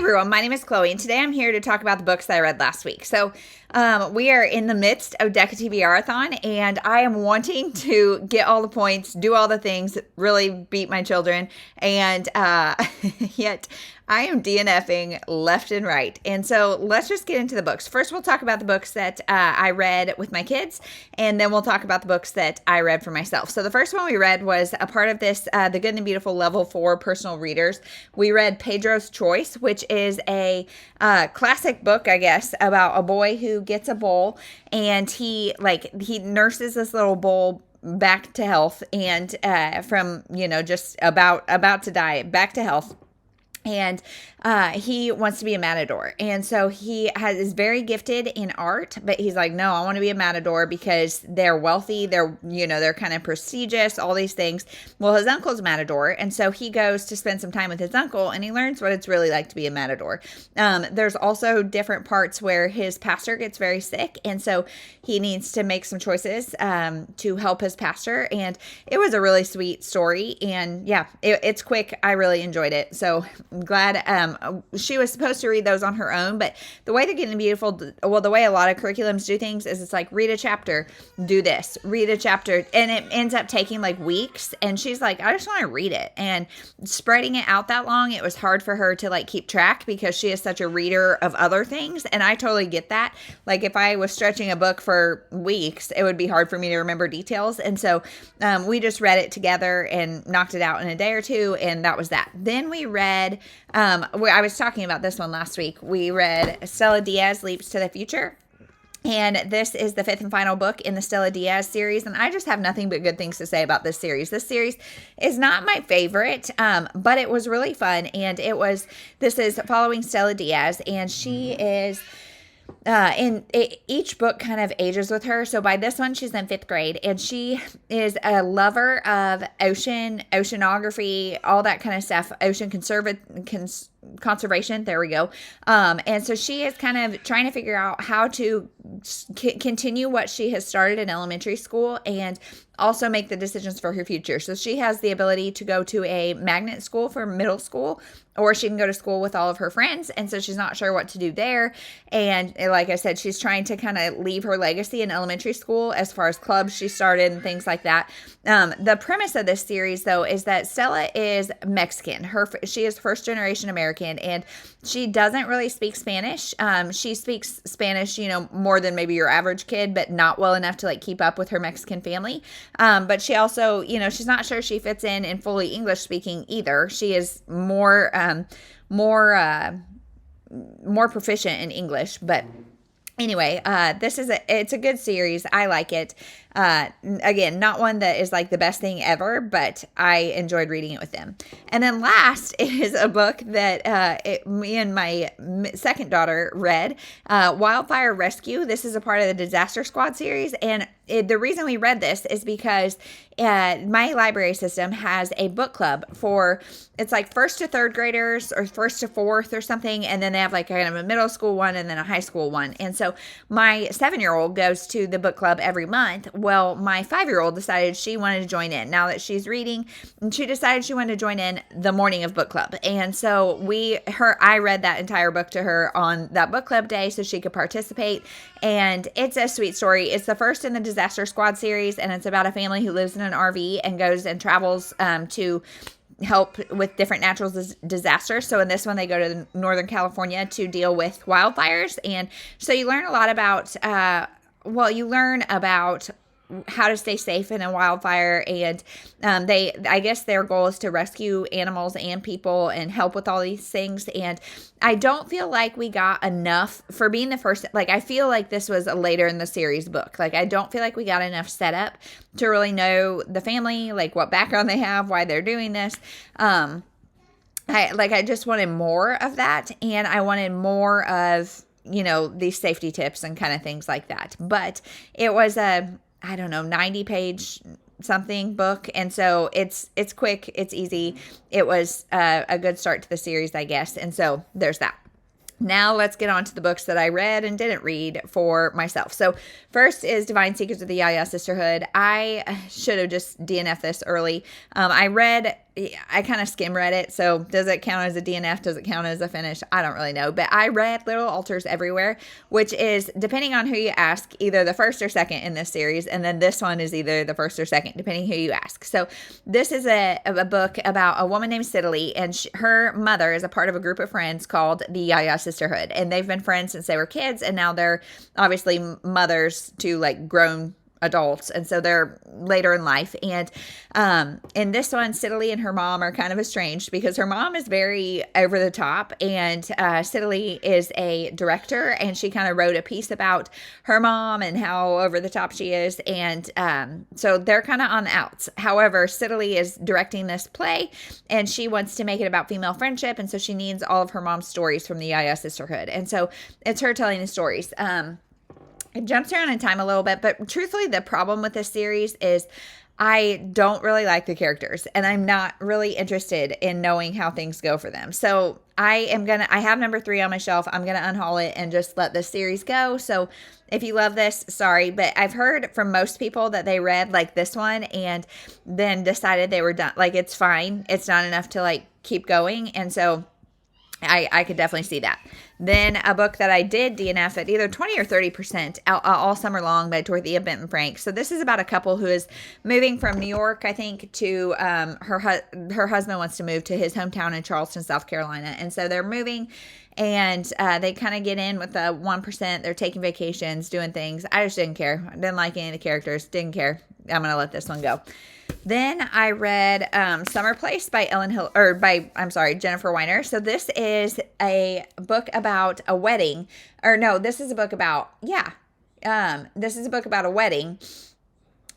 everyone, my name is Chloe, and today I'm here to talk about the books that I read last week. So we are in the midst of Deca TV-a-thon, and I am wanting to get all the points, do all the things, really beat my children, and yet I am DNFing left and right. And so let's just get into the books. First, we'll talk about the books that I read with my kids, and then we'll talk about the books that I read for myself. So the first one we read was a part of this, The Good and the Beautiful Level 4 Personal Readers. We read Pedro's Choice, which is a classic book, I guess, about a boy who gets a bull, and he nurses this little bull back to health, and from, just about to die, back to health. And he wants to be a matador. And so he is very gifted in art, but he's like, no, I want to be a matador because they're wealthy. They're kind of prestigious, all these things. Well, his uncle's a matador. And so he goes to spend some time with his uncle, and he learns what it's really like to be a matador. There's also different parts where his pastor gets very sick. And so he needs to make some choices to help his pastor. And it was a really sweet story. And yeah, it's quick. I really enjoyed it. So I'm glad. She was supposed to read those on her own, but the way they're getting beautiful, well, the way a lot of curriculums do things is it's like, read a chapter, do this, read a chapter, and it ends up taking like weeks, and she's like, I just want to read it, and spreading it out that long, it was hard for her to like keep track because she is such a reader of other things, and I totally get that. Like if I was stretching a book for weeks, it would be hard for me to remember details, and so we just read it together and knocked it out in a day or two, and that was that. Then we read, I was talking about this one last week. We read Stella Diaz Leaps to the Future. And this is the fifth and final book in the Stella Diaz series. And I just have nothing but good things to say about this series. This series is not my favorite, but it was really fun. And this is following Stella Diaz, and she is... each book kind of ages with her. So by this one, she's in 5th grade, and she is a lover of oceanography, all that kind of stuff, ocean conservation. There we go. And so she is kind of trying to figure out how to continue what she has started in elementary school and also make the decisions for her future. So she has the ability to go to a magnet school for middle school, or she can go to school with all of her friends. And so she's not sure what to do there. And like I said, she's trying to kind of leave her legacy in elementary school as far as clubs she started and things like that. The premise of this series, though, is that Stella is Mexican. She is first generation American, and she doesn't really speak Spanish. She speaks Spanish, more than maybe your average kid, but not well enough to like keep up with her Mexican family. But she also, she's not sure she fits in fully English speaking either. She is more proficient in English, but anyway, it's a good series. I like it. Again, not one that is like the best thing ever, but I enjoyed reading it with them. And then last is a book that me and my second daughter read, Wildfire Rescue. This is a part of the Disaster Squad series, and the reason we read this is because my library system has a book club it's like 1st to 3rd graders or 1st to 4th or something, and then they have like kind of a middle school one and then a high school one. And so my 7-year-old goes to the book club every month. Well, my 5-year-old decided she wanted to join in now that she's reading, and she decided she wanted to join in the morning of book club. And so I read that entire book to her on that book club day so she could participate. And it's a sweet story. It's the first in the Disaster Squad series, and it's about a family who lives in an RV and goes and travels to help with different natural disasters. So in this one, they go to Northern California to deal with wildfires. And so you learn a lot about, how to stay safe in a wildfire, and I guess their goal is to rescue animals and people and help with all these things. And I don't feel like we got enough for being the first. Like, I feel like this was a later in the series book. Like, I don't feel like we got enough set up to really know the family, like what background they have, why they're doing this. I just wanted more of that, and I wanted more of these safety tips and kind of things like that. But it was 90-page something book, and so it's quick, it's easy. It was a good start to the series, I guess, and so there's that. Now let's get on to the books that I read and didn't read for myself. So first is Divine Secrets of the Yaya Sisterhood. I should have just DNF'd this early. I read I kind of skim read it. So does it count as a DNF? Does it count as a finish? I don't really know. But I read Little Altars Everywhere, which is, depending on who you ask, either the first or second in this series. And then this one is either the first or second, depending who you ask. So this is a book about a woman named Sidley, and her mother is a part of a group of friends called the Yaya Sisterhood. And they've been friends since they were kids. And now they're obviously mothers to like grown adults, and so they're later in life. And in this one, Sidley and her mom are kind of estranged because her mom is very over the top, and Sidley is a director, and she kind of wrote a piece about her mom and how over the top she is, and so they're kind of on the outs. However, Sidley is directing this play, and she wants to make it about female friendship, and so she needs all of her mom's stories from the Yaya Sisterhood, and so it's her telling the stories. It jumps around in time a little bit, but truthfully, the problem with this series is I don't really like the characters, and I'm not really interested in knowing how things go for them. So I have number 3 on my shelf. I'm going to unhaul it and just let this series go. So if you love this, sorry, but I've heard from most people that they read like this one and then decided they were done. Like, it's fine. It's not enough to like keep going. And so I could definitely see that. Then a book that I did DNF at either 20 or 30% all summer long by Dorothea Benton Frank. So this is about a couple who is moving from New York, I think, to her husband wants to move to his hometown in Charleston, South Carolina. And so they're moving, and they kind of get in with the 1%. They're taking vacations, doing things. I just didn't care. I didn't like any of the characters. Didn't care. I'm going to let this one go. Then I read Summer Place by Jennifer Weiner. So this is a book about a wedding. This is a book about a wedding.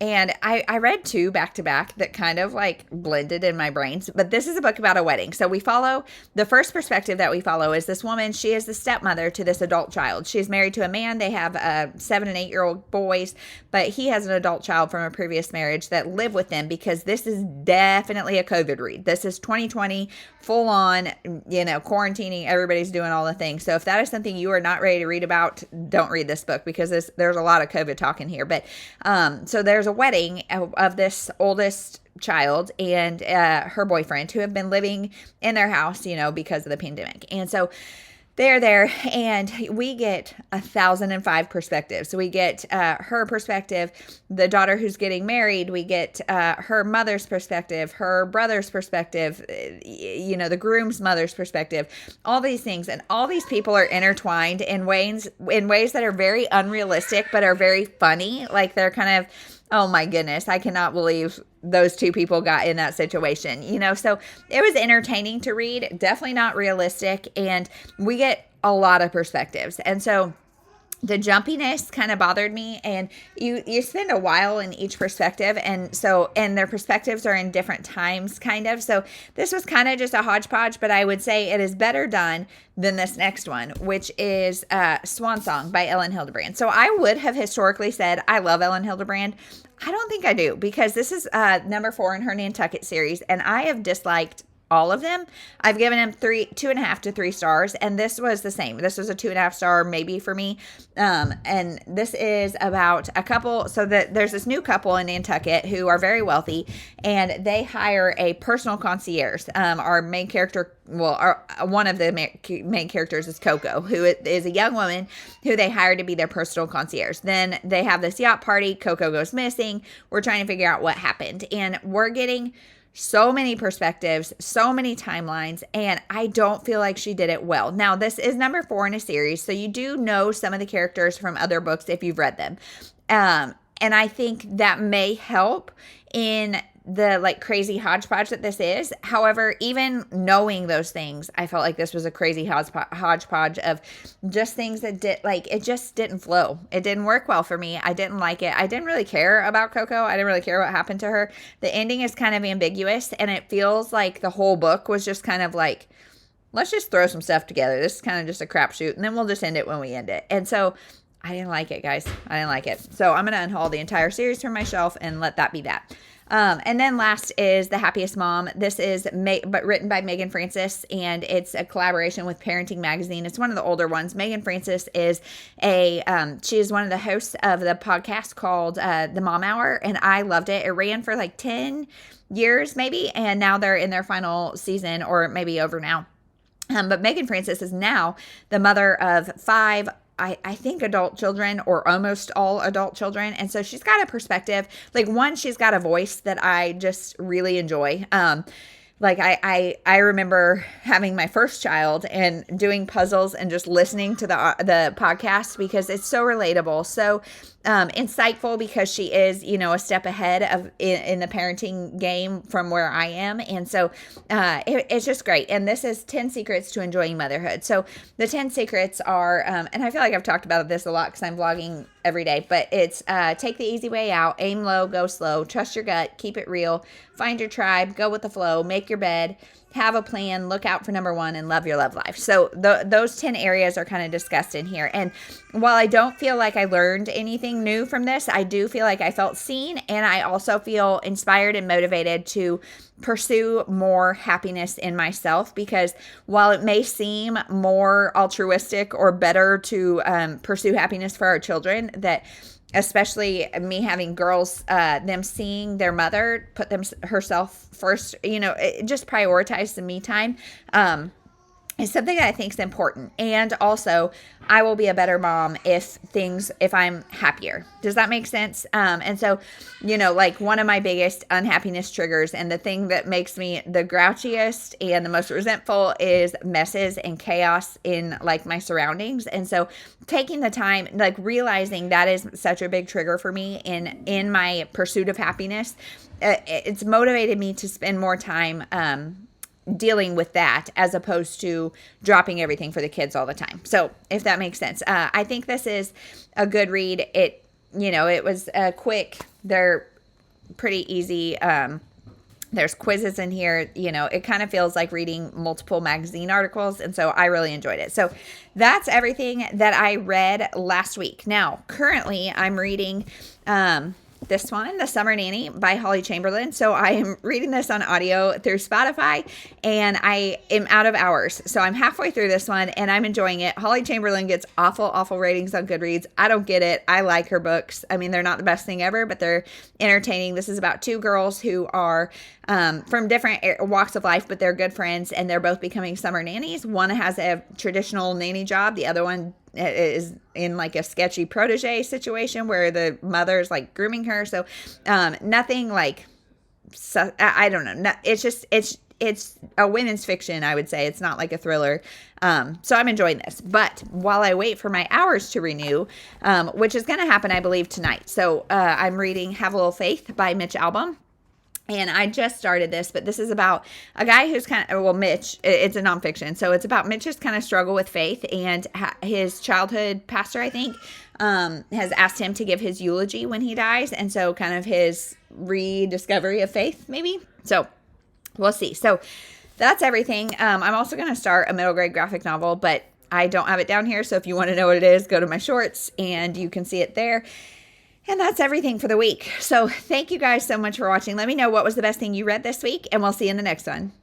And I read 2 back to back that kind of like blended in my brains. But this is a book about a wedding. So we follow, the first perspective that we follow is this woman. She is the stepmother to this adult child. She's married to a man. They have 7 and 8-year-old boys, but he has an adult child from a previous marriage that live with them, because this is definitely a COVID read. This is 2020, full on, quarantining. Everybody's doing all the things. So if that is something you are not ready to read about, don't read this book, because there's a lot of COVID talk in here. But so there's a wedding of this oldest child and her boyfriend, who have been living in their house, because of the pandemic. And so they're there, and we get 1,005 perspectives. So we get her perspective, the daughter who's getting married. We get her mother's perspective, her brother's perspective, the groom's mother's perspective, all these things. And all these people are intertwined in ways that are very unrealistic, but are very funny. Like, they're kind of, oh my goodness, I cannot believe those 2 people got in that situation, so it was entertaining to read, definitely not realistic. And we get a lot of perspectives. And so the jumpiness kind of bothered me, and you spend a while in each perspective. And their perspectives are in different times, kind of. So this was kind of just a hodgepodge, but I would say it is better done than this next one, which is Swanong by Ellen Hildebrand. So I would have historically said I love Ellen Hildebrand. I don't think I do, because this is number 4 in her Nantucket series, and I have disliked all of them. I've given him 2.5 to 3 stars, and this was the same. This was a 2.5 star maybe for me. And this is about a couple. So there's this new couple in Nantucket who are very wealthy, and they hire a personal concierge. Our main character, one of the main characters is Coco, who is a young woman who they hire to be their personal concierge. Then they have this yacht party. Coco goes missing. We're trying to figure out what happened, and we're getting so many perspectives, so many timelines, and I don't feel like she did it well. Now, this is number 4 in a series, so you do know some of the characters from other books if you've read them. And I think that may help in the like crazy hodgepodge that this is. However, even knowing those things, I felt like this was a crazy hodgepodge of just things that it just didn't flow. It didn't work well for me. I didn't like it. I didn't really care about Coco. I didn't really care what happened to her. The ending is kind of ambiguous, and it feels like the whole book was just kind of like, let's just throw some stuff together. This is kind of just a crapshoot, and then we'll just end it when we end it. And so I didn't like it, guys. I didn't like it. So I'm going to unhaul the entire series from my shelf and let that be that. And then last is The Happiest Mom. This is but written by Megan Francis, and it's a collaboration with Parenting Magazine. It's one of the older ones. Megan Francis is she is one of the hosts of the podcast called The Mom Hour, and I loved it. It ran for like 10 years maybe, and now they're in their final season, or maybe over now. But Megan Francis is now the mother of 5, I think, adult children, or almost all adult children. And so she's got a perspective. Like, one, she's got a voice that I just really enjoy. Like I remember having my first child and doing puzzles and just listening to the podcast, because it's so relatable, so insightful, because she is, a step ahead in the parenting game from where I am. And so it's just great. And this is 10 secrets to enjoying motherhood. So the 10 secrets are, and I feel like I've talked about this a lot because I'm vlogging every day, but it's take the easy way out, aim low, go slow, trust your gut, keep it real, find your tribe, go with the flow, make your bed, have a plan, look out for number 1, and love your love life. So those 10 areas are kind of discussed in here. And while I don't feel like I learned anything new from this, I do feel like I felt seen, and I also feel inspired and motivated to pursue more happiness in myself, because while it may seem more altruistic or better to pursue happiness for our children, that especially me having girls, them seeing their mother put herself first, just prioritize the me time, is something that I think is important. And also, I will be a better mom if I'm happier. Does that make sense? And so, like, one of my biggest unhappiness triggers, and the thing that makes me the grouchiest and the most resentful, is messes and chaos in, like, my surroundings. And so taking the time, like, realizing that is such a big trigger for me in my pursuit of happiness, it's motivated me to spend more time dealing with that, as opposed to dropping everything for the kids all the time. So if that makes sense, I think this is a good read. It was quick. They're pretty easy. There's quizzes in here. It kind of feels like reading multiple magazine articles. And so I really enjoyed it. So that's everything that I read last week. Now, currently I'm reading, this one, The Summer Nanny by Holly Chamberlain. So I am reading this on audio through Spotify, and I am out of hours. So I'm halfway through this one, and I'm enjoying it. Holly Chamberlain gets awful ratings on Goodreads. I don't get it. I like her books. I mean, they're not the best thing ever, but they're entertaining. This is about 2 girls who are from different walks of life, but they're good friends, and they're both becoming summer nannies. One has a traditional nanny job. The other one is in, like, a sketchy protege situation where the mother's, like, grooming her. So nothing like, I don't know. It's a women's fiction, I would say. It's not like a thriller. So I'm enjoying this. But while I wait for my hours to renew, which is going to happen, I believe, tonight. So I'm reading Have a Little Faith by Mitch Albom. And I just started this, but this is about a guy who's Mitch, it's a nonfiction. So it's about Mitch's kind of struggle with faith, and his childhood pastor, I think, has asked him to give his eulogy when he dies. And so kind of his rediscovery of faith, maybe. So we'll see. So that's everything. I'm also going to start a middle grade graphic novel, but I don't have it down here. So if you want to know what it is, go to my shorts and you can see it there. And that's everything for the week. So thank you guys so much for watching. Let me know what was the best thing you read this week, and we'll see you in the next one.